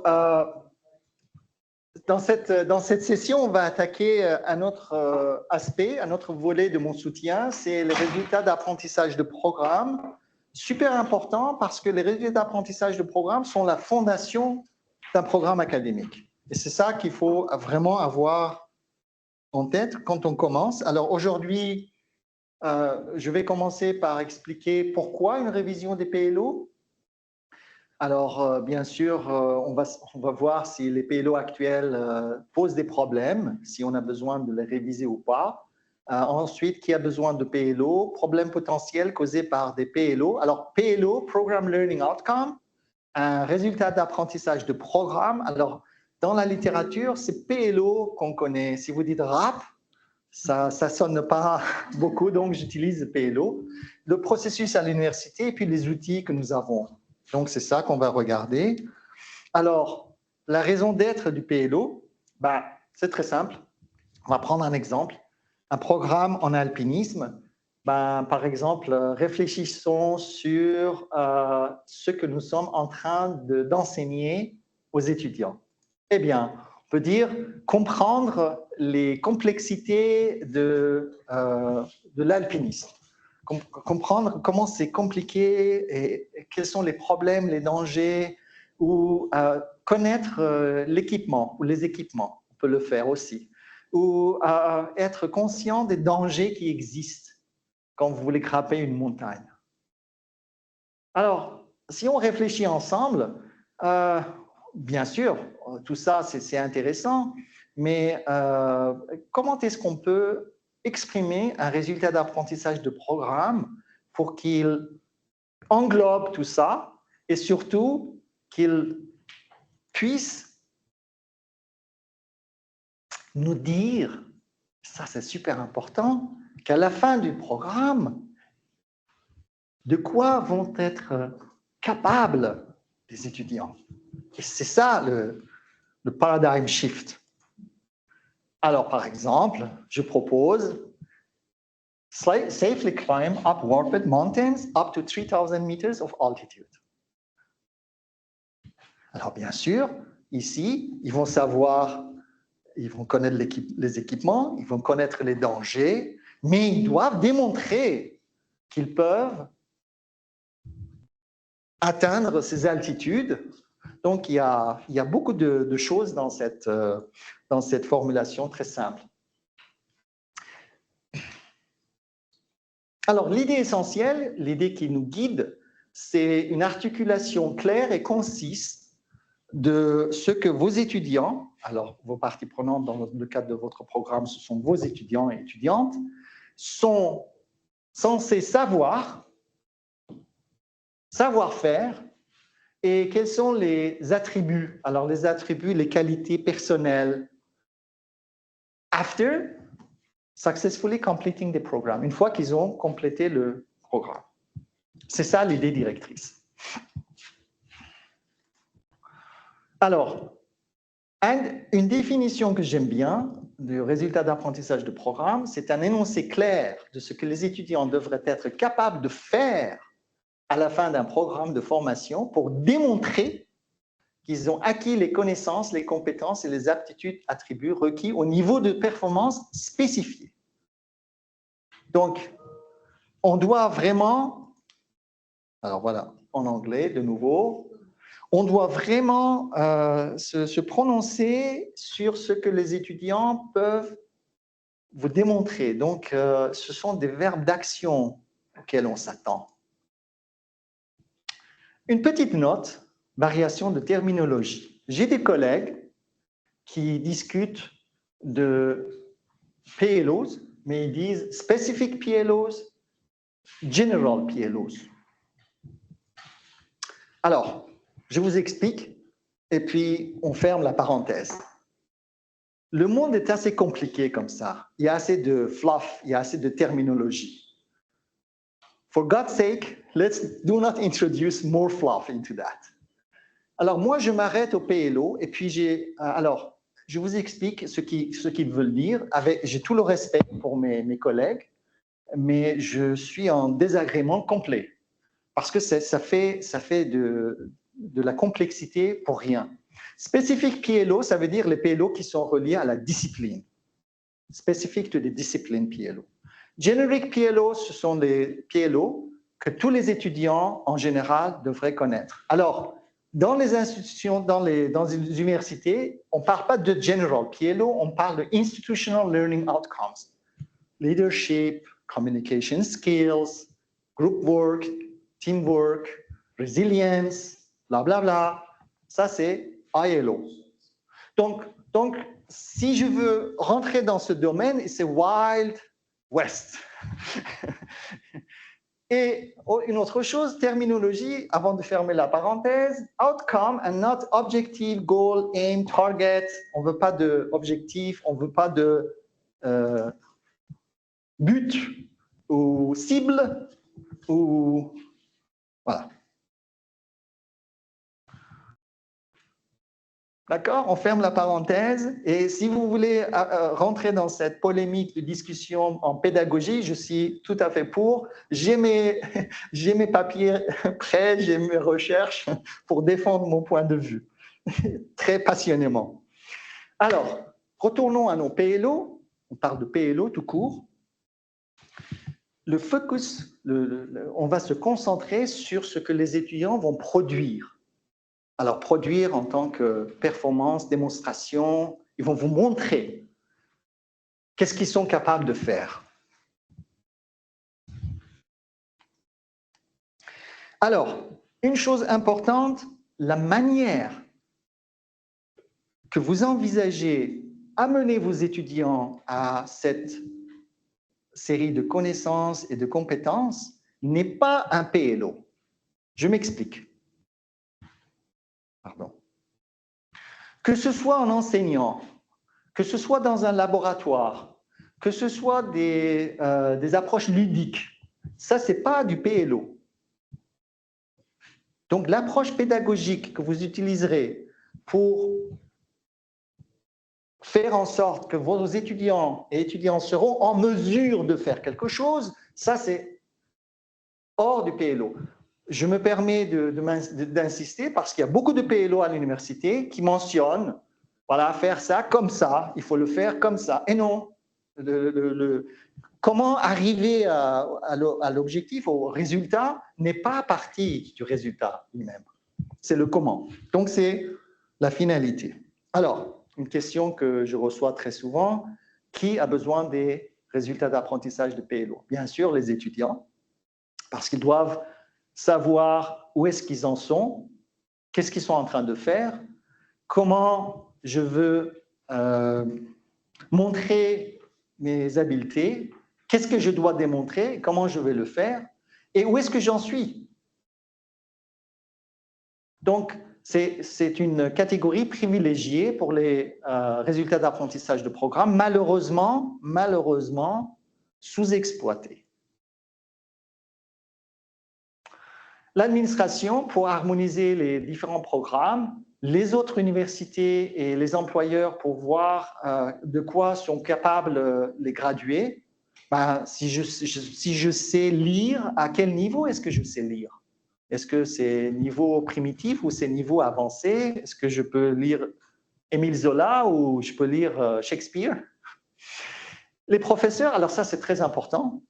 Euh, dans cette session, on va attaquer un autre aspect, un autre volet de mon soutien, c'est les résultats d'apprentissage de programme. Super important parce que les résultats d'apprentissage de programme sont la fondation d'un programme académique. Et c'est ça qu'il faut vraiment avoir en tête quand on commence. Alors aujourd'hui, je vais commencer par expliquer pourquoi une révision des PLO. Alors, bien sûr, on va voir si les PLO actuels posent des problèmes, si on a besoin de les réviser ou pas. Ensuite, qui a besoin de PLO? Problèmes potentiels causés par des PLO. Alors, PLO, Program Learning Outcome, un résultat d'apprentissage de programme. Alors, dans la littérature, c'est PLO qu'on connaît. Si vous dites RAP, ça ne sonne pas beaucoup, donc j'utilise PLO. Le processus à l'université et puis les outils que nous avons. Donc, c'est ça qu'on va regarder. Alors, la raison d'être du PLO, c'est très simple. On va prendre un exemple. Un programme en alpinisme. Par exemple, réfléchissons sur ce que nous sommes en train d'enseigner aux étudiants. Eh bien, on peut dire comprendre les complexités de l'alpinisme. Comprendre comment c'est compliqué et quels sont les problèmes, les dangers, ou connaître l'équipement ou les équipements, on peut le faire aussi, ou être conscient des dangers qui existent quand vous voulez grimper une montagne. Alors, si on réfléchit ensemble, bien sûr, tout ça c'est intéressant, mais comment est-ce qu'on peut exprimer un résultat d'apprentissage de programme pour qu'il englobe tout ça et surtout qu'il puisse nous dire, ça c'est super important, qu'à la fin du programme, de quoi vont être capables les étudiants. Et c'est ça le paradigm shift. Alors par exemple, je propose safely climb up Warped Mountains up to 3000 meters of altitude. Alors bien sûr, ici, ils vont savoir, ils vont connaître les équipements, ils vont connaître les dangers, mais ils doivent démontrer qu'ils peuvent atteindre ces altitudes. Donc il y a beaucoup de choses dans cette formulation très simple. Alors, l'idée essentielle, l'idée qui nous guide, c'est une articulation claire et concise de ce que vos étudiants, alors vos parties prenantes dans le cadre de votre programme, ce sont vos étudiants et étudiantes, sont censés savoir faire, et quels sont les attributs. Alors, les attributs, les qualités personnelles. After successfully completing the program, une fois qu'ils ont complété le programme. C'est ça l'idée directrice. Alors, une définition que j'aime bien du résultat d'apprentissage de programme, c'est un énoncé clair de ce que les étudiants devraient être capables de faire à la fin d'un programme de formation pour démontrer qu'ils ont acquis les connaissances, les compétences et les aptitudes attributs requis au niveau de performance spécifié. Donc, on doit vraiment, alors voilà, en anglais de nouveau, on doit vraiment se prononcer sur ce que les étudiants peuvent vous démontrer. Donc, ce sont des verbes d'action auxquels on s'attend. Une petite note, variation de terminologie. J'ai des collègues qui discutent de PLOs, mais ils disent specific PLOs, general PLOs. Alors, je vous explique, et puis on ferme la parenthèse. Le monde est assez compliqué comme ça. Il y a assez de fluff, il y a assez de terminologie. For God's sake, let's do not introduce more fluff into that. Alors, moi, je m'arrête au PLO, et puis alors, je vous explique ce qu'ils veulent dire. J'ai tout le respect pour mes collègues, mais je suis en désagrément complet, parce que ça fait de la complexité pour rien. Specific PLO, ça veut dire les PLO qui sont reliés à la discipline. Specific to the discipline PLO. Generic PLO, ce sont les PLO que tous les étudiants en général devraient connaître. Alors, dans les institutions, dans les universités, on ne parle pas de general PLO, on parle de institutional learning outcomes. Leadership, communication skills, group work, teamwork, resilience, bla bla bla. Ça, c'est ILO. Donc, si je veux rentrer dans ce domaine, c'est Wild West. Et une autre chose, terminologie, avant de fermer la parenthèse, outcome and not objective, goal, aim, target. On ne veut pas d'objectif, on ne veut pas de but ou cible ou voilà. D'accord? On ferme la parenthèse. Et si vous voulez rentrer dans cette polémique de discussion en pédagogie, je suis tout à fait pour. J'ai mes papiers prêts, j'ai mes recherches pour défendre mon point de vue, très passionnément. Alors, retournons à nos PLO. On parle de PLO tout court. Le focus, on va se concentrer sur ce que les étudiants vont produire. Alors, produire en tant que performance, démonstration, ils vont vous montrer qu'est-ce qu'ils sont capables de faire. Alors, une chose importante, la manière que vous envisagez amener vos étudiants à cette série de connaissances et de compétences n'est pas un PLO. Je m'explique. Pardon. Que ce soit en enseignant, que ce soit dans un laboratoire, que ce soit des approches ludiques, ça, ce n'est pas du PLO. Donc, l'approche pédagogique que vous utiliserez pour faire en sorte que vos étudiants et étudiantes seront en mesure de faire quelque chose, ça, c'est hors du PLO. Je me permets d'insister parce qu'il y a beaucoup de PLO à l'université qui mentionnent, voilà, faire ça comme ça, il faut le faire comme ça. Et non, comment arriver à l'objectif, au résultat, n'est pas partie du résultat lui-même. C'est le comment. Donc, c'est la finalité. Alors, une question que je reçois très souvent, qui a besoin des résultats d'apprentissage de PLO? Bien sûr, les étudiants, parce qu'ils doivent savoir où est-ce qu'ils en sont, qu'est-ce qu'ils sont en train de faire, comment je veux montrer mes habiletés, qu'est-ce que je dois démontrer, comment je vais le faire, et où est-ce que j'en suis. Donc, c'est une catégorie privilégiée pour les résultats d'apprentissage de programme, malheureusement sous-exploitée. L'administration, pour harmoniser les différents programmes, les autres universités et les employeurs pour voir de quoi sont capables les gradués. Ben, si je sais lire, à quel niveau est-ce que je sais lire? Est-ce que c'est niveau primitif ou c'est niveau avancé? Est-ce que je peux lire Émile Zola ou je peux lire Shakespeare? Les professeurs, alors ça c'est très important.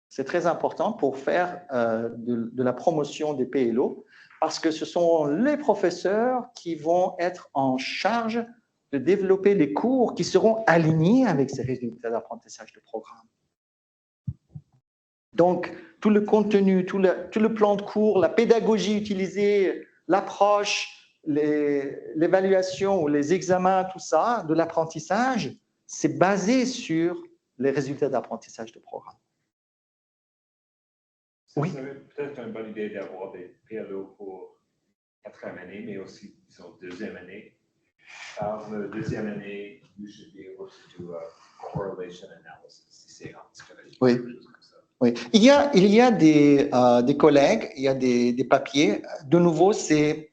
C'est très important pour faire de la promotion des PLO parce que ce sont les professeurs qui vont être en charge de développer les cours qui seront alignés avec ces résultats d'apprentissage de programme. Donc, tout le contenu, tout le plan de cours, la pédagogie utilisée, l'approche, l'évaluation ou les examens, tout ça, de l'apprentissage, c'est basé sur les résultats d'apprentissage de programme. Oui. Ça serait peut-être une bonne idée d'avoir des PLO pour 4e année, mais aussi, disons, 2e année. Par la 2e année, you should be able to do a correlation analysis, si c'est oui. Oui. Il y a des collègues, il y a des papiers. De nouveau, c'est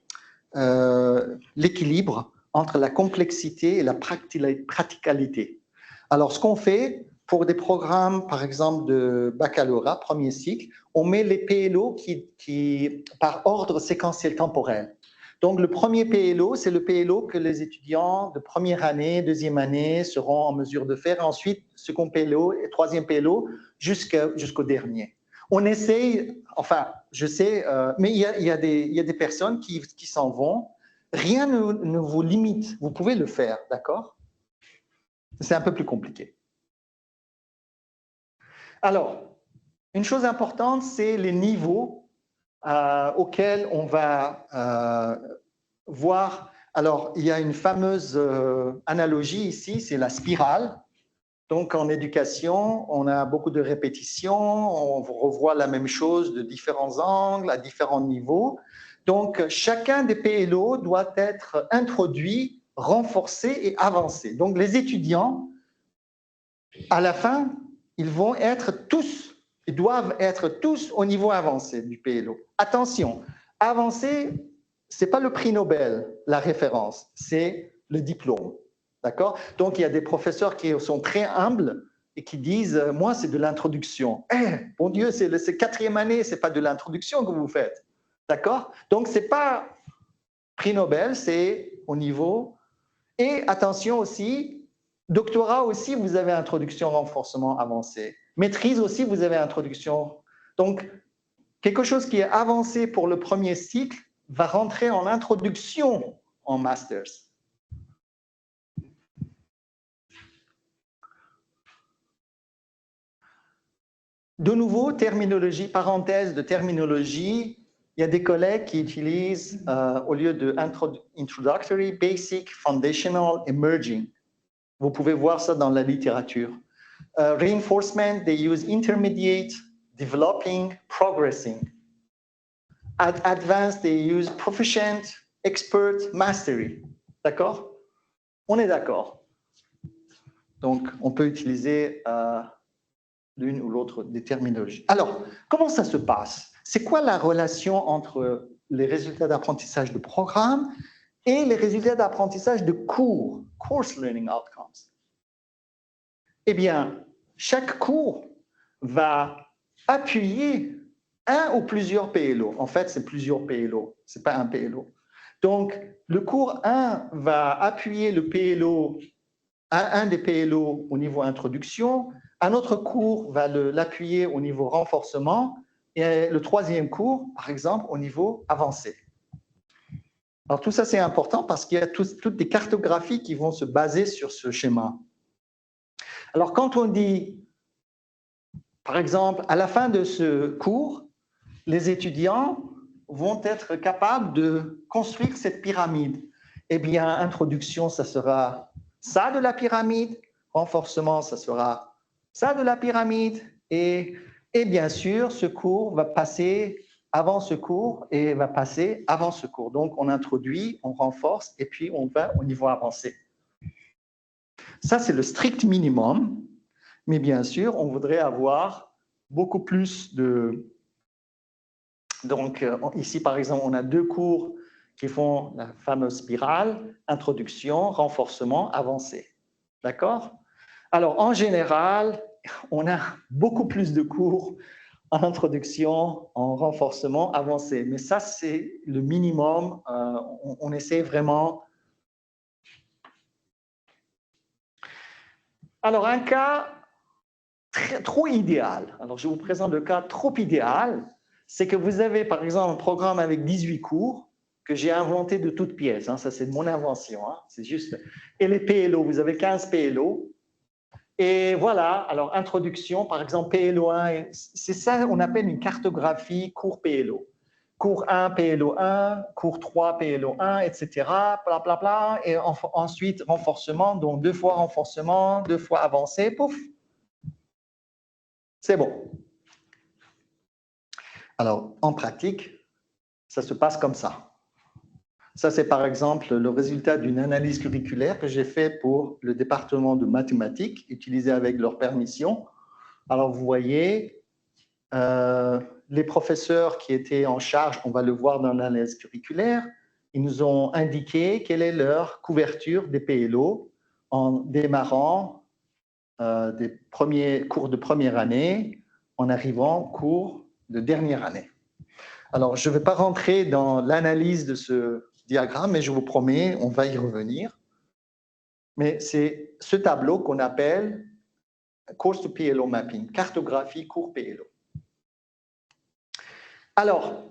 l'équilibre entre la complexité et la praticalité. Alors, ce qu'on fait pour des programmes, par exemple, de baccalauréat, premier cycle, on met les PLO qui par ordre séquentiel temporel. Donc, le premier PLO, c'est le PLO que les étudiants de première année, deuxième année seront en mesure de faire. Ensuite, second PLO et troisième PLO jusqu'au dernier. On essaye, enfin, je sais, mais il y a des personnes qui s'en vont. Rien ne vous limite. Vous pouvez le faire, d'accord? C'est un peu plus compliqué. Alors, une chose importante, c'est les niveaux auxquels on va voir. Alors, il y a une fameuse analogie ici, c'est la spirale. Donc, en éducation, on a beaucoup de répétitions, on revoit la même chose de différents angles, à différents niveaux. Donc, chacun des PLO doit être introduit, renforcé et avancé. Donc, les étudiants, à la fin, ils doivent être tous au niveau avancé du PLO. Attention, avancé, ce n'est pas le prix Nobel, la référence, c'est le diplôme. D'accord? Donc, il y a des professeurs qui sont très humbles et qui disent « Moi, c'est de l'introduction. » Bon Dieu, c'est quatrième année, ce n'est pas de l'introduction que vous faites. D'accord? Donc, ce n'est pas prix Nobel, c'est au niveau. Et attention aussi, doctorat aussi, vous avez introduction, renforcement, avancé. Maîtrise aussi, vous avez introduction. Donc, quelque chose qui est avancé pour le premier cycle va rentrer en introduction en masters. De nouveau, terminologie, parenthèse de terminologie, il y a des collègues qui utilisent, au lieu de introductory, basic, foundational, emerging. Vous pouvez voir ça dans la littérature. Reinforcement, they use intermediate, developing, progressing. Advanced, they use proficient, expert, mastery. D'accord? On est d'accord. Donc, on peut utiliser l'une ou l'autre des terminologies. Alors, comment ça se passe? C'est quoi la relation entre les résultats d'apprentissage de programme et les résultats d'apprentissage de cours, course learning outcomes? Eh bien, chaque cours va appuyer un ou plusieurs PLO. En fait, c'est plusieurs PLO, ce n'est pas un PLO. Donc, le cours 1 va appuyer le PLO, un des PLO au niveau introduction, un autre cours va l'appuyer au niveau renforcement, et le troisième cours, par exemple, au niveau avancé. Alors, tout ça, c'est important parce qu'il y a toutes des cartographies qui vont se baser sur ce schéma. Alors, quand on dit, par exemple, à la fin de ce cours, les étudiants vont être capables de construire cette pyramide. Eh bien, introduction, ça sera ça de la pyramide, renforcement, ça sera ça de la pyramide, et bien sûr, ce cours va passer avant ce cours et va passer avant ce cours. Donc, on introduit, on renforce, et puis on va au niveau avancé. Ça, c'est le strict minimum, mais bien sûr, on voudrait avoir beaucoup plus de... Donc, ici, par exemple, on a 2 cours qui font la fameuse spirale, introduction, renforcement, avancé. D'accord? Alors, en général, on a beaucoup plus de cours en introduction, en renforcement, avancé. Mais ça, c'est le minimum. On essaie vraiment... Alors, un cas trop idéal. Alors, je vous présente le cas trop idéal. C'est que vous avez, par exemple, un programme avec 18 cours que j'ai inventé de toutes pièces. Hein, ça, c'est de mon invention. Hein, c'est juste... Et les PLO, vous avez 15 PLO. Et voilà, alors introduction, par exemple, PLO 1, c'est ça qu'on appelle une cartographie cours PLO. Cours 1, PLO 1, cours 3, PLO 1, etc. Bla, bla, bla. Et ensuite, renforcement, donc 2 fois renforcement, 2 fois avancé, pouf. C'est bon. Alors, en pratique, ça se passe comme ça. Ça, c'est par exemple le résultat d'une analyse curriculaire que j'ai fait pour le département de mathématiques, utilisé avec leur permission. Alors, vous voyez, les professeurs qui étaient en charge, on va le voir dans l'analyse curriculaire, ils nous ont indiqué quelle est leur couverture des PLO en démarrant des premiers cours de première année, en arrivant au cours de dernière année. Alors, je ne vais pas rentrer dans l'analyse de diagramme, mais je vous promets, on va y revenir. Mais c'est ce tableau qu'on appelle Course to PLO Mapping, cartographie cours PLO. Alors,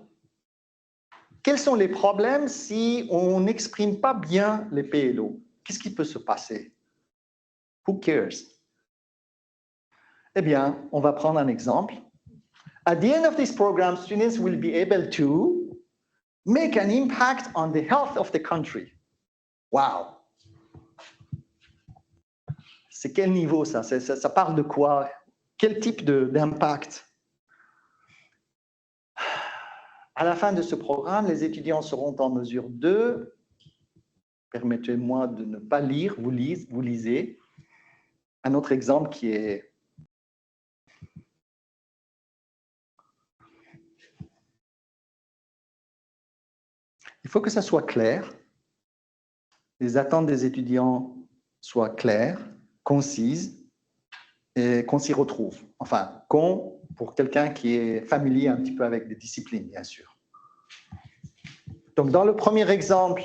quels sont les problèmes si on n'exprime pas bien les PLO? Qu'est-ce qui peut se passer? Who cares? Eh bien, on va prendre un exemple. At the end of this program, students will be able to make an impact on the health of the country. Wow! C'est quel niveau ça? Ça parle de quoi? Quel type d'impact? À la fin de ce programme, les étudiants seront en mesure de, permettez-moi de ne pas lire, vous lisez, un autre exemple qui est il faut que ça soit clair, les attentes des étudiants soient claires, concises, et qu'on s'y retrouve. Enfin, pour quelqu'un qui est familier un petit peu avec des disciplines, bien sûr. Donc, dans le premier exemple,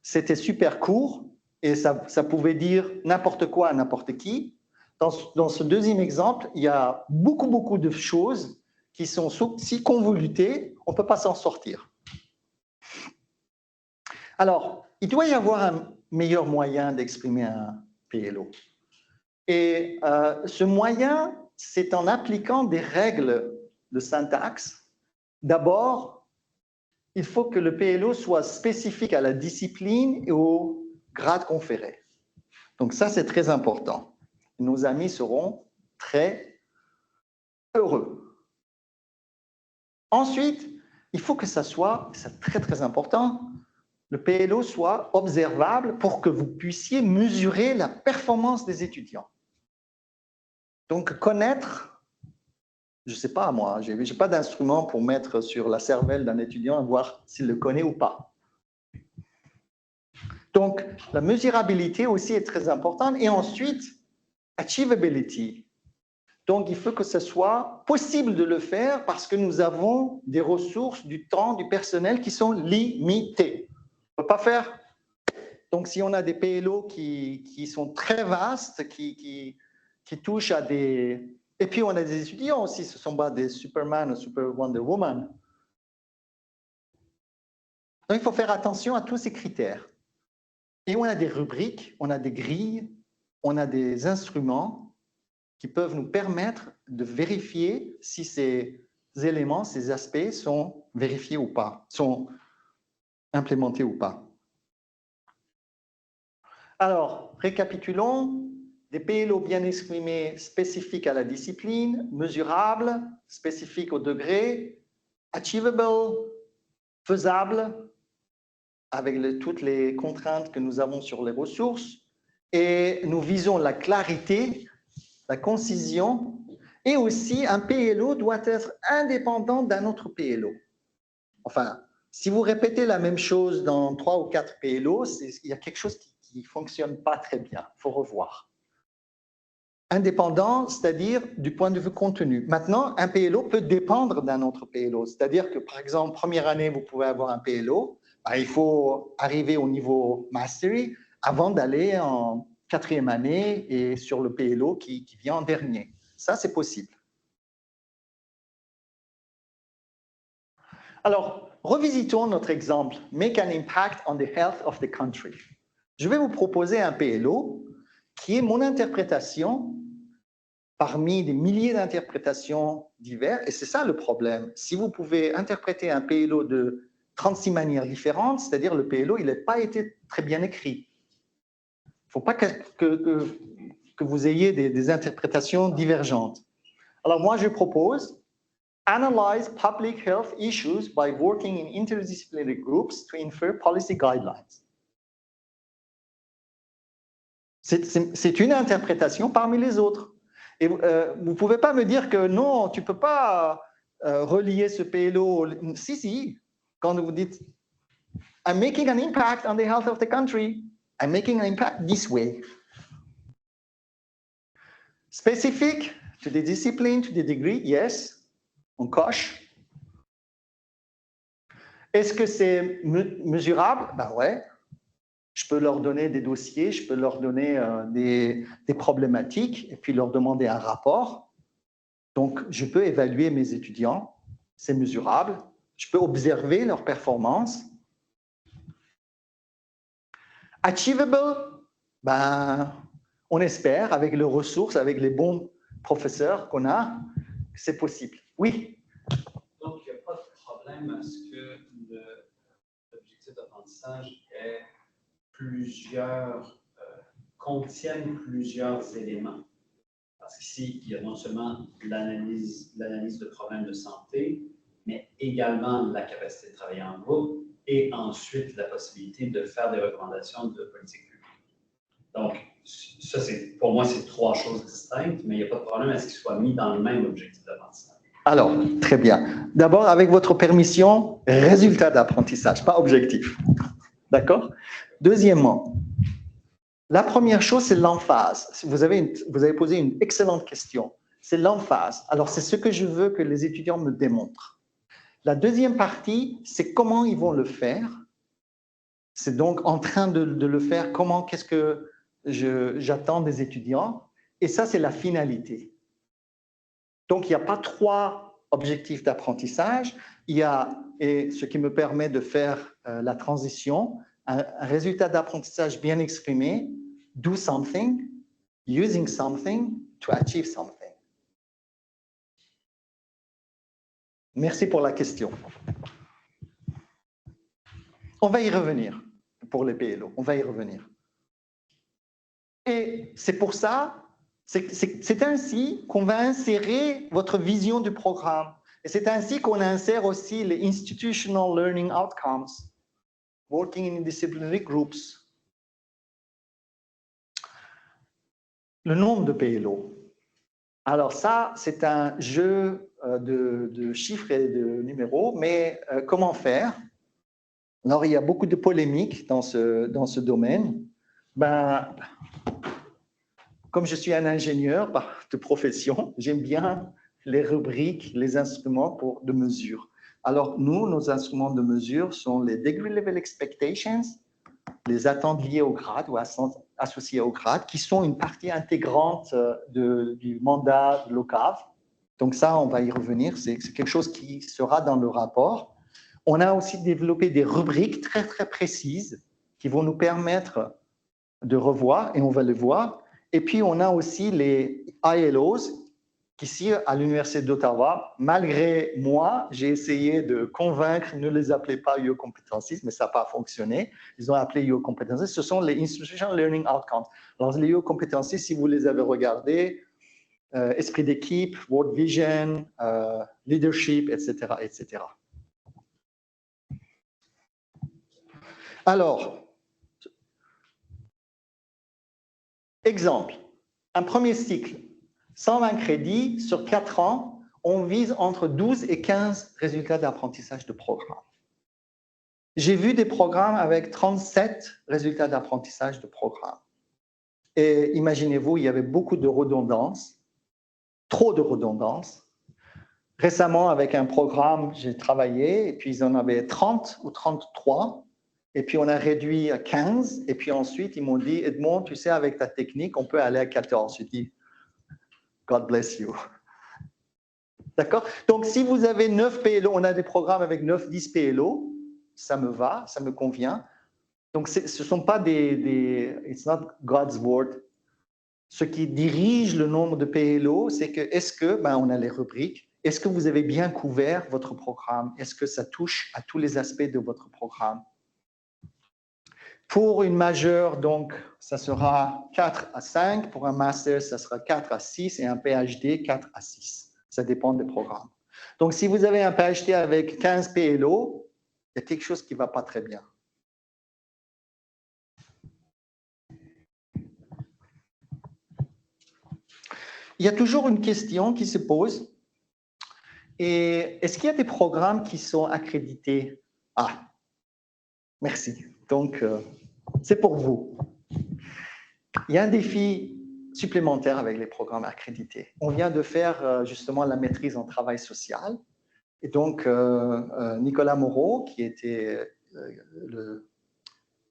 c'était super court et ça pouvait dire n'importe quoi à n'importe qui. Dans ce deuxième exemple, il y a beaucoup de choses qui sont si convolutées, on ne peut pas s'en sortir. Alors, il doit y avoir un meilleur moyen d'exprimer un PLO. Et ce moyen, c'est en appliquant des règles de syntaxe. D'abord, il faut que le PLO soit spécifique à la discipline et au grade conféré. Donc ça, c'est très important. Nos amis seront très heureux. Ensuite, il faut que ça soit, c'est très important, le PLO soit observable pour que vous puissiez mesurer la performance des étudiants. Donc, connaître, je ne sais pas moi, je n'ai pas d'instrument pour mettre sur la cervelle d'un étudiant et voir s'il le connaît ou pas. Donc, la mesurabilité aussi est très importante. Et ensuite, achievability. Donc, il faut que ce soit possible de le faire parce que nous avons des ressources, du temps, du personnel qui sont limitées. On ne peut pas faire. Donc, si on a des PLO qui sont très vastes, qui touchent à des... Et puis, on a des étudiants aussi, ce ne sont pas des Superman ou Super Wonder Woman. Donc, il faut faire attention à tous ces critères. Et on a des rubriques, on a des grilles, on a des instruments qui peuvent nous permettre de vérifier si ces éléments, ces aspects sont vérifiés ou pas, sont implémentés ou pas. Alors, récapitulons. Des PLO bien exprimés, spécifiques à la discipline, mesurables, spécifiques au degré, achievable, faisable, avec toutes les contraintes que nous avons sur les ressources, et nous visons la clarité, la concision, et aussi un PLO doit être indépendant d'un autre PLO. Enfin, si vous répétez la même chose dans 3 ou 4 PLO, il y a quelque chose qui ne fonctionne pas très bien, il faut revoir. Indépendant, c'est-à-dire du point de vue contenu. Maintenant, un PLO peut dépendre d'un autre PLO, c'est-à-dire que, par exemple, première année, vous pouvez avoir un PLO, il faut arriver au niveau Mastery avant d'aller en 4e année et sur le PLO qui vient en dernier. Ça, c'est possible. Alors, revisitons notre exemple, Make an impact on the health of the country. Je vais vous proposer un PLO qui est mon interprétation parmi des milliers d'interprétations diverses, et c'est ça le problème. Si vous pouvez interpréter un PLO de 36 manières différentes, c'est-à-dire le PLO, il n'a pas été très bien écrit. Il ne faut pas que vous ayez des interprétations divergentes. Alors moi, je propose Analyze public health issues by working in interdisciplinary groups to infer policy guidelines. C'est une interprétation parmi les autres. Et vous ne pouvez pas me dire que non, tu ne peux pas relier ce PLO. Si, quand vous dites I'm making an impact on the health of the country, I'm making an impact this way. Specific to the discipline, to the degree, yes, on coche. Est-ce que c'est mesurable? Ben ouais. Je peux leur donner des dossiers, je peux leur donner des problématiques et puis leur demander un rapport. Donc, je peux évaluer mes étudiants, c'est mesurable. Je peux observer leur performance. Achievable, ben, on espère, avec les ressources, avec les bons professeurs qu'on a, c'est possible. Oui? Donc, il n'y a pas de problème à ce que l'objectif d'apprentissage contienne plusieurs éléments. Parce qu'ici, il y a non seulement l'analyse de problèmes de santé, mais également la capacité de travailler en groupe et ensuite la possibilité de faire des recommandations de politique publique. Donc, ça, pour moi, c'est trois choses distinctes, mais il n'y a pas de problème à ce qu'ils soient mis dans le même objectif d'apprentissage. Alors, très bien. D'abord, avec votre permission, résultat d'apprentissage, pas objectif. D'accord? Deuxièmement, la première chose, c'est l'emphase. Vous avez posé une excellente question. C'est l'emphase. Alors, c'est ce que je veux que les étudiants me démontrent. La deuxième partie, c'est comment ils vont le faire. C'est donc en train de le faire, qu'est-ce que j'attends des étudiants. Et ça, c'est la finalité. Donc, il n'y a pas trois objectifs d'apprentissage. Il y a, et ce qui me permet de faire la transition, un résultat d'apprentissage bien exprimé, do something, using something to achieve something. Merci pour la question. On va y revenir pour les PLO, on va y revenir. Et c'est pour ça, c'est ainsi qu'on va insérer votre vision du programme. Et c'est ainsi qu'on insère aussi les Institutional Learning Outcomes, Working in Disciplinary Groups. Le nombre de PLO. Alors ça, c'est un jeu de chiffres et de numéros, mais comment faire? Alors, il y a beaucoup de polémiques dans ce domaine. Ben, comme je suis un ingénieur de profession, j'aime bien les rubriques, les instruments de mesure. Alors, nos instruments de mesure sont les Degree Level Expectations, les attentes liées au grade ou associées au grade, qui sont une partie intégrante du mandat de l'OCAV. Donc ça, on va y revenir, c'est quelque chose qui sera dans le rapport. On a aussi développé des rubriques très, très précises qui vont nous permettre de revoir, et on va le voir. Et puis, on a aussi les ILOs, qui ici, à l'Université d'Ottawa, malgré moi, j'ai essayé de convaincre, ne les appelez pas Your Competencies, mais ça n'a pas fonctionné. Ils ont appelé Your Competencies. Ce sont les Institutional Learning Outcomes. Alors, les Your Competencies, si vous les avez regardés, esprit d'équipe, World Vision, leadership, etc., etc. Alors, exemple, un premier cycle, 120 crédits sur 4 ans, on vise entre 12 et 15 résultats d'apprentissage de programme. J'ai vu des programmes avec 37 résultats d'apprentissage de programme. Et imaginez-vous, il y avait beaucoup de redondance, trop de redondance. Récemment, avec un programme, j'ai travaillé, et puis ils en avaient 30 ou 33, et puis on a réduit à 15, et puis ensuite, ils m'ont dit, Edmond, tu sais, avec ta technique, on peut aller à 14. Je dis, God bless you. D'accord? Donc, si vous avez 9 PLO, on a des programmes avec 9-10 PLO, ça me va, ça me convient. Donc, ce ne sont pas it's not God's word. Ce qui dirige le nombre de PLO, c'est que, on a les rubriques, est-ce que vous avez bien couvert votre programme? Est-ce que ça touche à tous les aspects de votre programme? Pour une majeure, donc, ça sera 4 à 5. Pour un master, ça sera 4 à 6 et un PhD, 4 à 6. Ça dépend des programmes. Donc, si vous avez un PhD avec 15 PLO, il y a quelque chose qui ne va pas très bien. Il y a toujours une question qui se pose. Et est-ce qu'il y a des programmes qui sont accrédités? Ah, merci. Donc, c'est pour vous. Il y a un défi supplémentaire avec les programmes accrédités. On vient de faire justement la maîtrise en travail social. Et donc, Nicolas Moreau, qui était le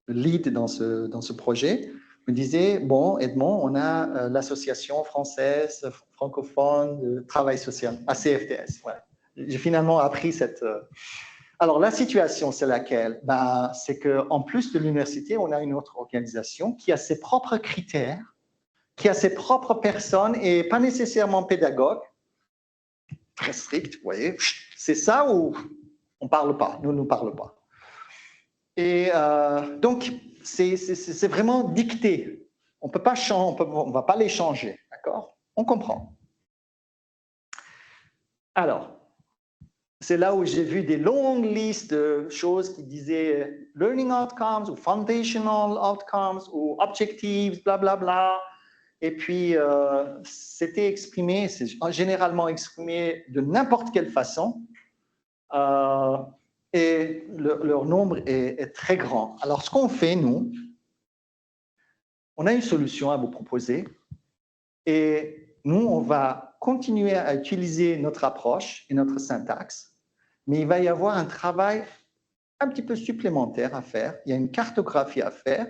lead dans ce projet, me disait, bon, Edmond, on a l'association française francophone de travail social, ACFTS. Ouais. J'ai finalement appris cette... Alors, la situation, c'est laquelle? C'est qu'en plus de l'université, on a une autre organisation qui a ses propres critères, qui a ses propres personnes et pas nécessairement pédagogue, très strict, vous voyez. C'est ça où on ne parle pas, nous ne parlons pas. Et donc, c'est vraiment dicté. On peut pas changer, on ne va pas les changer, d'accord? On comprend. Alors, c'est là où j'ai vu des longues listes de choses qui disaient learning outcomes ou foundational outcomes ou objectives, blablabla. Bla, bla. Et puis, c'était exprimé, c'est généralement exprimé de n'importe quelle façon. Et leur nombre est très grand. Alors, ce qu'on fait, nous, on a une solution à vous proposer. Et nous, on va continuer à utiliser notre approche et notre syntaxe. Mais il va y avoir un travail un petit peu supplémentaire à faire. Il y a une cartographie à faire.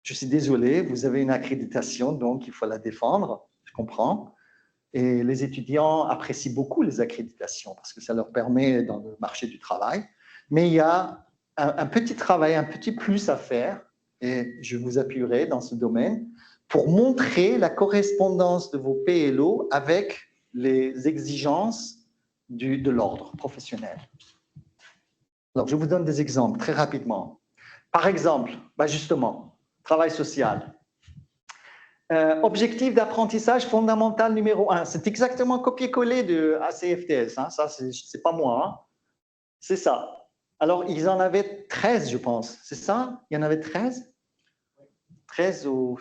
Je suis désolé, vous avez une accréditation, donc il faut la défendre, je comprends. Et les étudiants apprécient beaucoup les accréditations parce que ça leur permet dans le marché du travail. Mais il y a un petit travail, un petit plus à faire, et je vous appuierai dans ce domaine, pour montrer la correspondance de vos PLO avec les exigences de l'ordre professionnel. Alors, je vous donne des exemples très rapidement. Par exemple, justement, travail social. Objectif d'apprentissage fondamental numéro 1. C'est exactement copier-coller de ACFTS. Hein. Ça, c'est pas moi. Hein. C'est ça. Alors, ils en avaient 13, je pense. C'est ça? Il y en avait 13? 13 ou...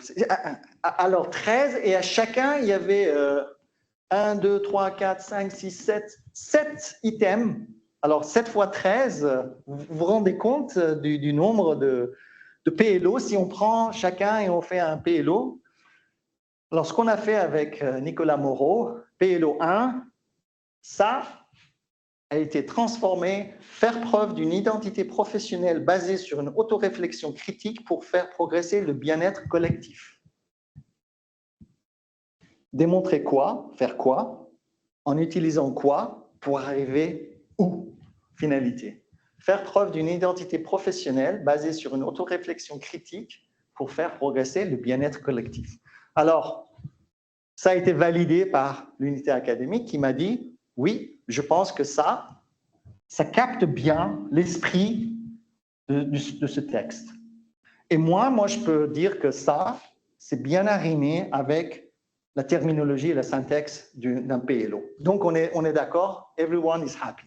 Alors, 13, et à chacun, il y avait 1, 2, 3, 4, 5, 6, 7 items. Alors, 7 fois 13, vous vous rendez compte du nombre de PLO si on prend chacun et on fait un PLO? Alors, ce qu'on a fait avec Nicolas Moreau, PLO 1, ça a été transformé, faire preuve d'une identité professionnelle basée sur une autoréflexion critique pour faire progresser le bien-être collectif. Démontrer quoi, faire quoi, en utilisant quoi pour arriver où, finalité. Faire preuve d'une identité professionnelle basée sur une autoréflexion critique pour faire progresser le bien-être collectif. Alors, ça a été validé par l'unité académique qui m'a dit, oui, je pense que ça capte bien l'esprit de ce texte. Et moi, je peux dire que ça, c'est bien arrimé avec la terminologie et la syntaxe d'un PLO. Donc, on est d'accord, everyone is happy.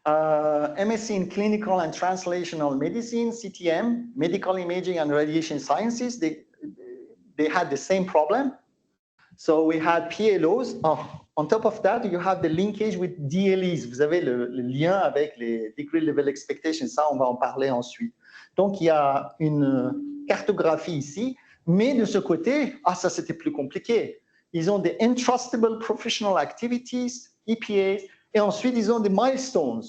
MSc in Clinical and Translational Medicine, CTM, Medical Imaging and Radiation Sciences, they had the same problem. So we had PLOs. On top of that, you have the linkage with DLEs. Vous avez le lien avec les Degree Level Expectations. Ça, on va en parler ensuite. Donc, il y a une cartographie ici. Mais de ce côté, ça, c'était plus compliqué. Ils ont des Entrustable Professional Activities, EPAs, et ensuite, ils ont des milestones.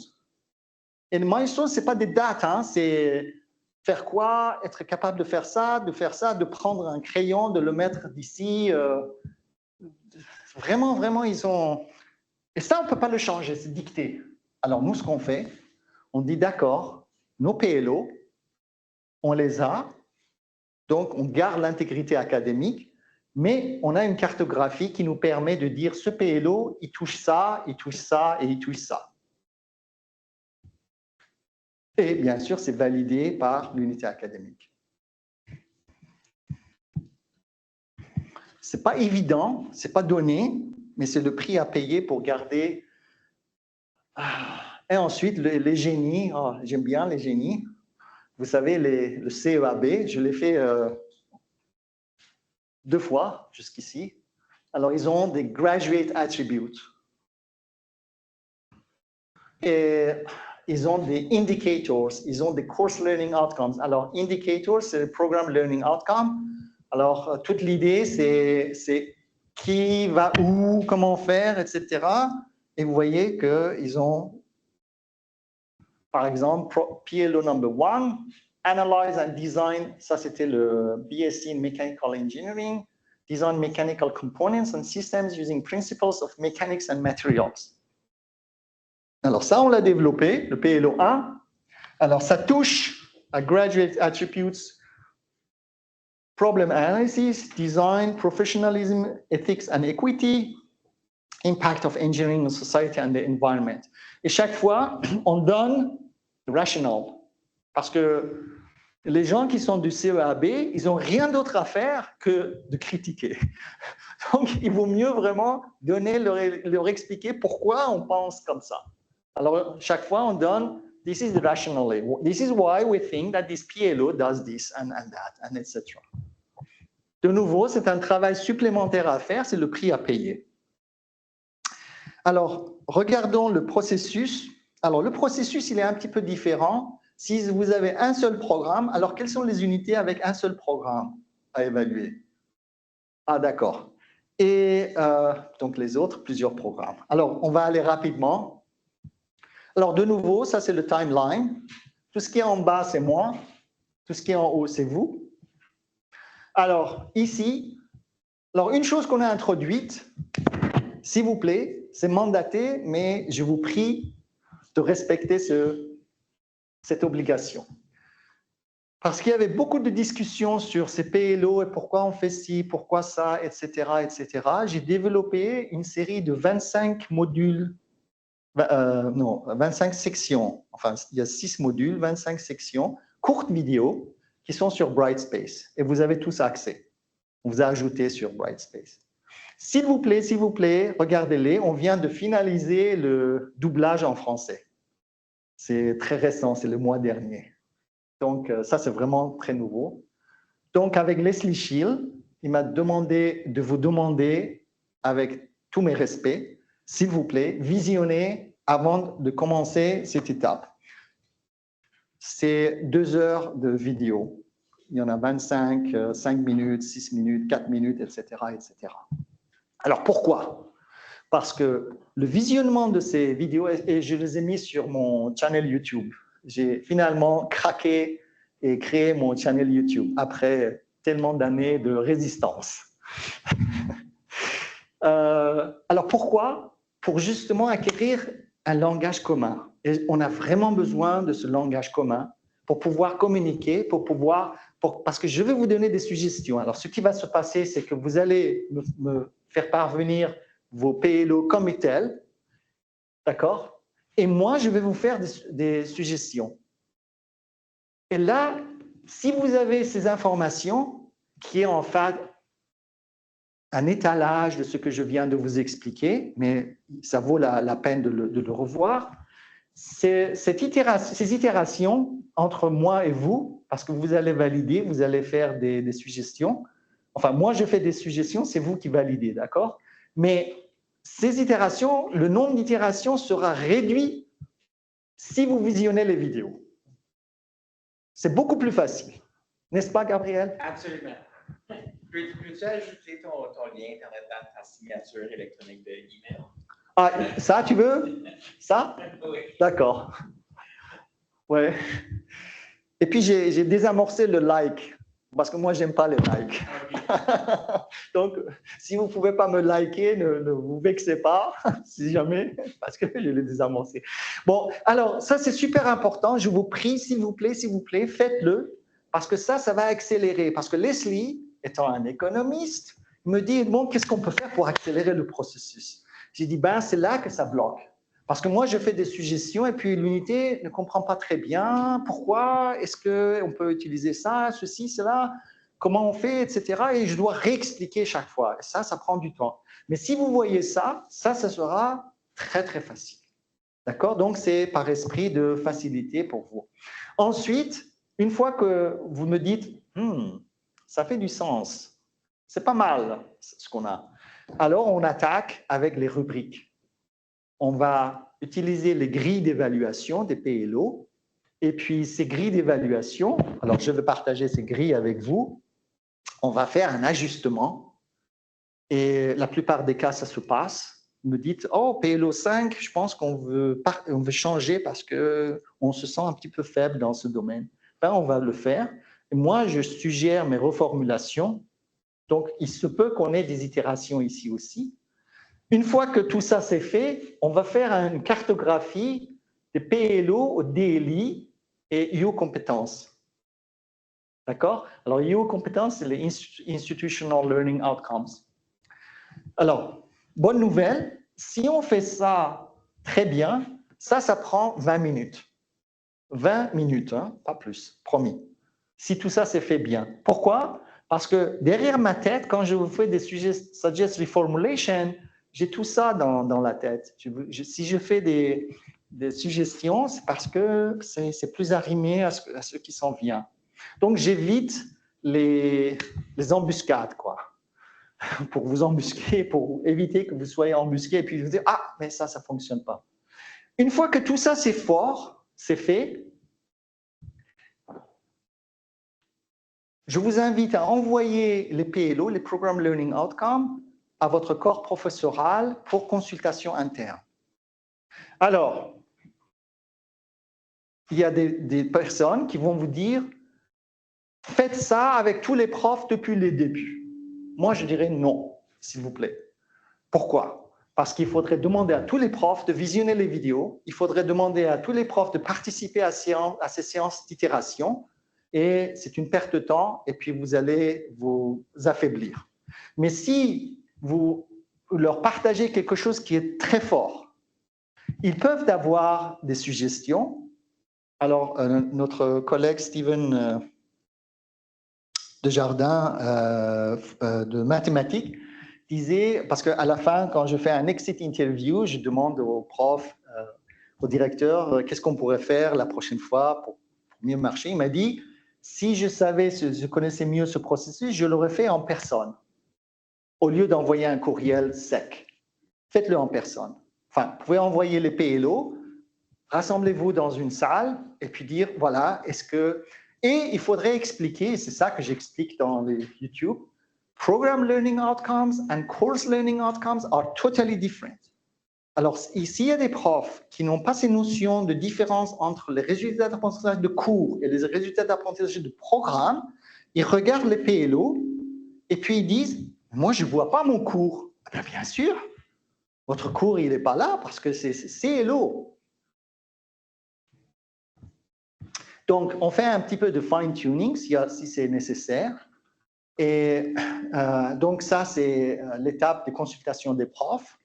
Et les milestones, ce n'est pas des dates, hein, c'est faire quoi, être capable de faire ça, de prendre un crayon, de le mettre d'ici. Vraiment, ils ont... Et ça, on ne peut pas le changer, c'est dicté. Alors, nous, ce qu'on fait, on dit d'accord, nos PLO, on les a, donc on garde l'intégrité académique, mais on a une cartographie qui nous permet de dire ce PLO, il touche ça, il touche ça et il touche ça. Et bien sûr, c'est validé par l'unité académique. Ce n'est pas évident, ce n'est pas donné, mais c'est le prix à payer pour garder. Et ensuite, les génies, j'aime bien les génies. Vous savez, le CEAB, je l'ai fait 2 fois jusqu'ici. Alors, ils ont des graduate attributes. Et ils ont des indicators, ils ont des course learning outcomes. Alors, indicators, c'est le programme learning outcome. Alors, toute l'idée, c'est qui va où, comment faire, etc. Et vous voyez qu'ils ont, par exemple, PLO number 1, Analyze and Design, ça c'était le BSc in Mechanical Engineering, Design Mechanical Components and Systems using Principles of Mechanics and Materials. Alors ça, on l'a développé, le PLO 1. Alors ça touche à Graduate Attributes, Problem Analysis, Design, Professionalism, Ethics and Equity, Impact of Engineering on Society and the Environment. Et chaque fois, on donne rational. Parce que les gens qui sont du CEAB, ils n'ont rien d'autre à faire que de critiquer. Donc, il vaut mieux vraiment donner, leur expliquer pourquoi on pense comme ça. Alors, chaque fois, on donne, this is the rationale. This is why we think that this PLO does this and that, and etc. De nouveau, c'est un travail supplémentaire à faire, c'est le prix à payer. Alors, regardons le processus. Alors, le processus, il est un petit peu différent. Si vous avez un seul programme, alors quelles sont les unités avec un seul programme à évaluer? Ah, d'accord. Et donc, les autres, plusieurs programmes. Alors, on va aller rapidement. Alors, de nouveau, ça, c'est le timeline. Tout ce qui est en bas, c'est moi. Tout ce qui est en haut, c'est vous. Alors, ici, alors une chose qu'on a introduite, s'il vous plaît, c'est mandaté, mais je vous prie de respecter cette obligation. Parce qu'il y avait beaucoup de discussions sur ces PLO et pourquoi on fait ci, pourquoi ça, etc., etc. J'ai développé une série de 25 modules, 25 sections. Enfin, il y a 6 modules, 25 sections, courtes vidéos, qui sont sur Brightspace. Et vous avez tous accès. On vous a ajouté sur Brightspace. S'il vous plaît, regardez-les. On vient de finaliser le doublage en français. C'est très récent, c'est le mois dernier. Donc, ça, c'est vraiment très nouveau. Donc, avec Leslie Shield, il m'a demandé de vous demander, avec tous mes respects, s'il vous plaît, visionnez avant de commencer cette étape. C'est 2 heures de vidéo. Il y en a 25, 5 minutes, 6 minutes, 4 minutes, etc., etc. Alors, pourquoi? Parce que le visionnement de ces vidéos, et je les ai mis sur mon channel YouTube. J'ai finalement craqué et créé mon channel YouTube après tellement d'années de résistance. Alors, pourquoi? Pour justement acquérir un langage commun. Et on a vraiment besoin de ce langage commun pour pouvoir communiquer, parce que je vais vous donner des suggestions. Alors, ce qui va se passer, c'est que vous allez me faire parvenir vos PLO comme tels, d'accord? Et moi, je vais vous faire des suggestions. Et là, si vous avez ces informations, qui est en fait un étalage de ce que je viens de vous expliquer, mais ça vaut la peine de le revoir, ces itérations entre moi et vous, parce que vous allez valider, vous allez faire des suggestions. Enfin, moi, je fais des suggestions, c'est vous qui validez, d'accord? Mais ces itérations, le nombre d'itérations sera réduit si vous visionnez les vidéos. C'est beaucoup plus facile. N'est-ce pas, Gabriel? Absolument. Peux-tu ajouter ton lien Internet dans ta signature électronique de email? Ah, ça, tu veux? Ça? Oui. D'accord. Ouais. Et puis, j'ai désamorcé le like, parce que moi, je n'aime pas les likes. Donc, si vous ne pouvez pas me liker, ne vous vexez pas, si jamais, parce que je l'ai désamorcé. Bon, alors, ça, c'est super important. Je vous prie, s'il vous plaît, faites-le, parce que ça va accélérer. Parce que Leslie, étant un économiste, me dit, bon, qu'est-ce qu'on peut faire pour accélérer le processus? J'ai dit, ben, c'est là que ça bloque. Parce que moi, je fais des suggestions et puis l'unité ne comprend pas très bien pourquoi, est-ce qu'on peut utiliser ça, ceci, cela, comment on fait, etc. Et je dois réexpliquer chaque fois. Et ça prend du temps. Mais si vous voyez ça sera très, très facile. D'accord? Donc, c'est par esprit de facilité pour vous. Ensuite, une fois que vous me dites, ça fait du sens, c'est pas mal ce qu'on a. Alors, on attaque avec les rubriques. On va utiliser les grilles d'évaluation des PLO. Et puis, ces grilles d'évaluation, alors je vais partager ces grilles avec vous. On va faire un ajustement Et la plupart des cas, ça se passe. Vous me dites, oh, PLO 5, je pense qu'on veut changer parce qu'on se sent un petit peu faible dans ce domaine. Ben, on va le faire. Et moi, je suggère mes reformulations. Donc, il se peut qu'on ait des itérations ici aussi. Une fois que tout ça c'est fait, on va faire une cartographie des PLO au DLI et IO compétences. D'accord? Alors, IO compétences, c'est les Institutional Learning Outcomes. Alors, bonne nouvelle, si on fait ça très bien, ça prend 20 minutes. 20 minutes, hein, pas plus, promis. Si tout ça c'est fait bien. Pourquoi? Parce que derrière ma tête, quand je vous fais des suggest reformulation, j'ai tout ça dans la tête. Si je fais des suggestions, c'est parce que c'est plus arrimé à ce qui s'en vient. Donc, j'évite les embuscades, quoi. Pour vous embusquer, pour éviter que vous soyez embusqué et puis vous dire « Ah, mais ça ne fonctionne pas ». Une fois que tout ça, c'est fort, c'est fait, je vous invite à envoyer les PLO, les Program Learning Outcomes, à votre corps professoral pour consultation interne. Alors, il y a des personnes qui vont vous dire « Faites ça avec tous les profs depuis le début ». Moi, je dirais non, s'il vous plaît. Pourquoi? Parce qu'il faudrait demander à tous les profs de visionner les vidéos, il faudrait demander à tous les profs de participer à ces séances d'itération, et c'est une perte de temps, et puis vous allez vous affaiblir. Mais si vous leur partagez quelque chose qui est très fort, ils peuvent avoir des suggestions. Alors, notre collègue Steven Desjardins de mathématiques disait, parce qu'à la fin, quand je fais un exit interview, je demande au prof, au directeur, qu'est-ce qu'on pourrait faire la prochaine fois pour mieux marcher. Il m'a dit, si je connaissais mieux ce processus, je l'aurais fait en personne, au lieu d'envoyer un courriel sec. Faites-le en personne. Enfin, vous pouvez envoyer les PLO, rassemblez-vous dans une salle et puis dire, voilà, est-ce que... Et il faudrait expliquer, et c'est ça que j'explique dans les YouTube, Program Learning Outcomes and Course Learning Outcomes are totally different. Alors, ici, il y a des profs qui n'ont pas ces notions de différence entre les résultats d'apprentissage de cours et les résultats d'apprentissage de programme. Ils regardent les PLO et puis ils disent, moi, je ne vois pas mon cours. Bien sûr, votre cours, il n'est pas là parce que c'est CLO. Donc, on fait un petit peu de fine-tuning si c'est nécessaire. Et donc, ça, c'est l'étape de consultation des profs.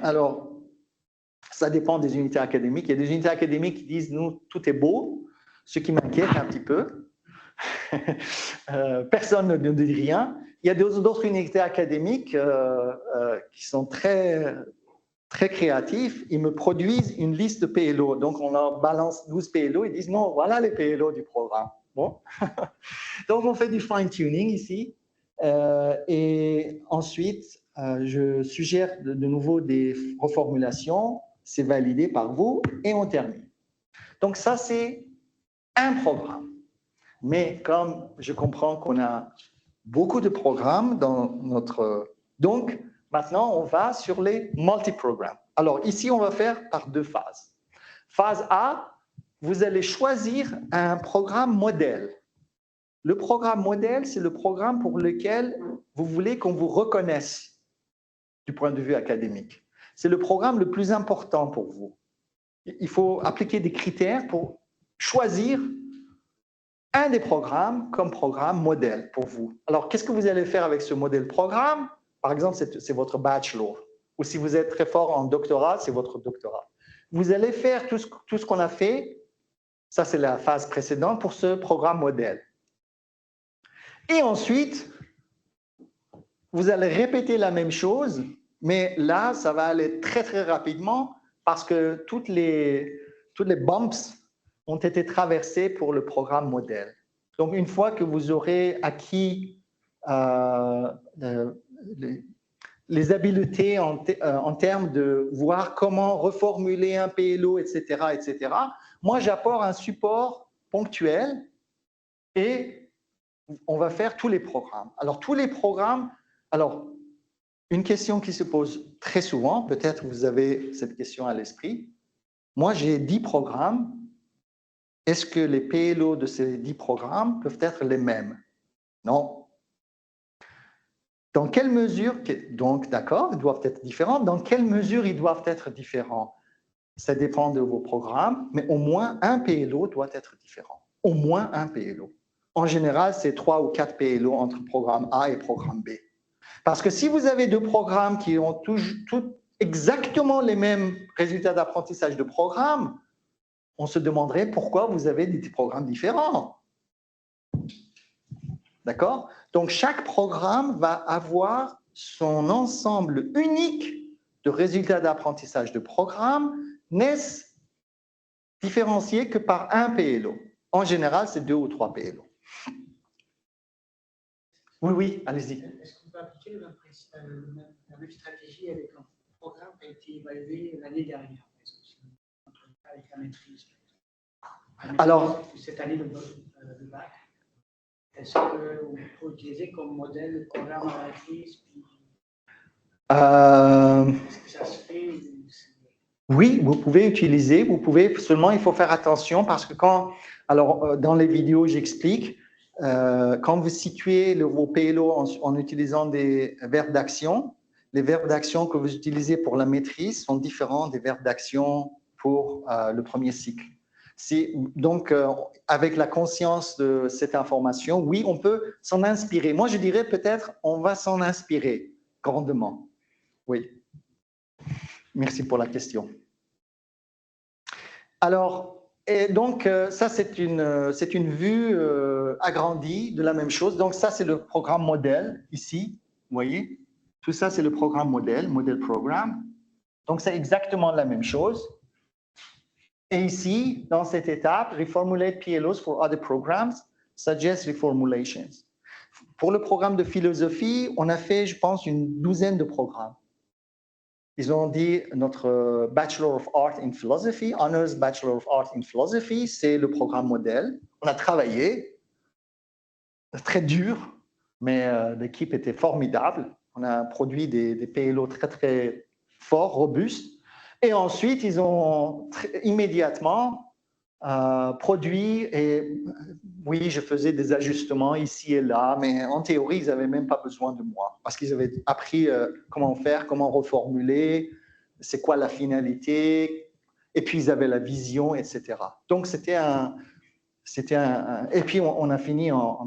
Alors, ça dépend des unités académiques. Il y a des unités académiques qui disent, nous, tout est beau, ce qui m'inquiète un petit peu. Personne ne dit rien. Il y a d'autres unités académiques qui sont très créatifs. Ils me produisent une liste de PLO. Donc, on leur balance 12 PLO. Ils disent, non, voilà les PLO du programme. Bon. Donc, on fait du fine-tuning ici. Et ensuite, je suggère de nouveau des reformulations. C'est validé par vous et on termine. Donc, ça, c'est un programme. Mais comme je comprends qu'on a beaucoup de programmes dans notre... Donc, maintenant, on va sur les multi-programmes. Alors, ici, on va faire par deux phases. Phase A, vous allez choisir un programme modèle. Le programme modèle, c'est le programme pour lequel vous voulez qu'on vous reconnaisse du point de vue académique. C'est le programme le plus important pour vous. Il faut appliquer des critères pour choisir un des programmes comme programme modèle pour vous. Alors, qu'est-ce que vous allez faire avec ce modèle programme? Par exemple, c'est votre bachelor. Ou si vous êtes très fort en doctorat, c'est votre doctorat. Vous allez faire tout ce qu'on a fait, ça c'est la phase précédente, pour ce programme modèle. Et ensuite, vous allez répéter la même chose, mais là, ça va aller très, très rapidement parce que toutes les bumps ont été traversées pour le programme modèle. Donc, une fois que vous aurez acquis les habiletés en termes de voir comment reformuler un PLO, etc., moi, j'apporte un support ponctuel et on va faire tous les programmes. Alors, tous les programmes, alors, une question qui se pose très souvent, peut-être vous avez cette question à l'esprit. Moi, j'ai 10 programmes. Est-ce que les PLO de ces 10 programmes peuvent être les mêmes? Non. Dans quelle mesure, donc d'accord, ils doivent être différents. Dans quelle mesure ils doivent être différents? Ça dépend de vos programmes, mais au moins un PLO doit être différent. Au moins un PLO. En général, c'est 3 ou 4 PLO entre programme A et programme B. Parce que si vous avez deux programmes qui ont tout exactement les mêmes résultats d'apprentissage de programme, on se demanderait pourquoi vous avez des programmes différents. D'accord? Donc, chaque programme va avoir son ensemble unique de résultats d'apprentissage de programme, n'est-ce différencié que par un PLO. En général, c'est 2 ou 3 PLO. Oui, oui, allez-y. Est-ce qu'on peut appliquer la même stratégie avec un programme qui a été évalué l'année dernière, avec la maîtrise? Alors, cette année, le bac, est-ce qu'on peut utiliser comme modèle le programme à la maîtrise? Est-ce que ça se fait? Oui, vous pouvez utiliser, seulement il faut faire attention parce que dans les vidéos, j'explique, quand vous situez vos PLO en utilisant des verbes d'action, les verbes d'action que vous utilisez pour la maîtrise sont différents des verbes d'action pour le premier cycle. Donc, avec la conscience de cette information, oui, on peut s'en inspirer. Moi, je dirais peut-être, on va s'en inspirer grandement. Oui. Merci pour la question. Alors, et donc, ça, c'est une vue agrandie de la même chose. Donc, ça, c'est le programme modèle, ici, vous voyez. Tout ça, c'est le programme modèle programme. Donc, c'est exactement la même chose. Et ici, dans cette étape, reformulate PLOs for other programs, suggest reformulations. Pour le programme de philosophie, on a fait, je pense, une douzaine de programmes. Ils ont dit notre Bachelor of Art in Philosophy, Honors Bachelor of Art in Philosophy, c'est le programme modèle. On a travaillé, très dur, mais l'équipe était formidable. On a produit des PLO très, très forts, robustes. Et ensuite, ils ont immédiatement produit, et oui, je faisais des ajustements ici et là, mais en théorie, ils n'avaient même pas besoin de moi, parce qu'ils avaient appris comment faire, comment reformuler, c'est quoi la finalité, et puis ils avaient la vision, etc. Donc, c'était un... Et puis, on a fini en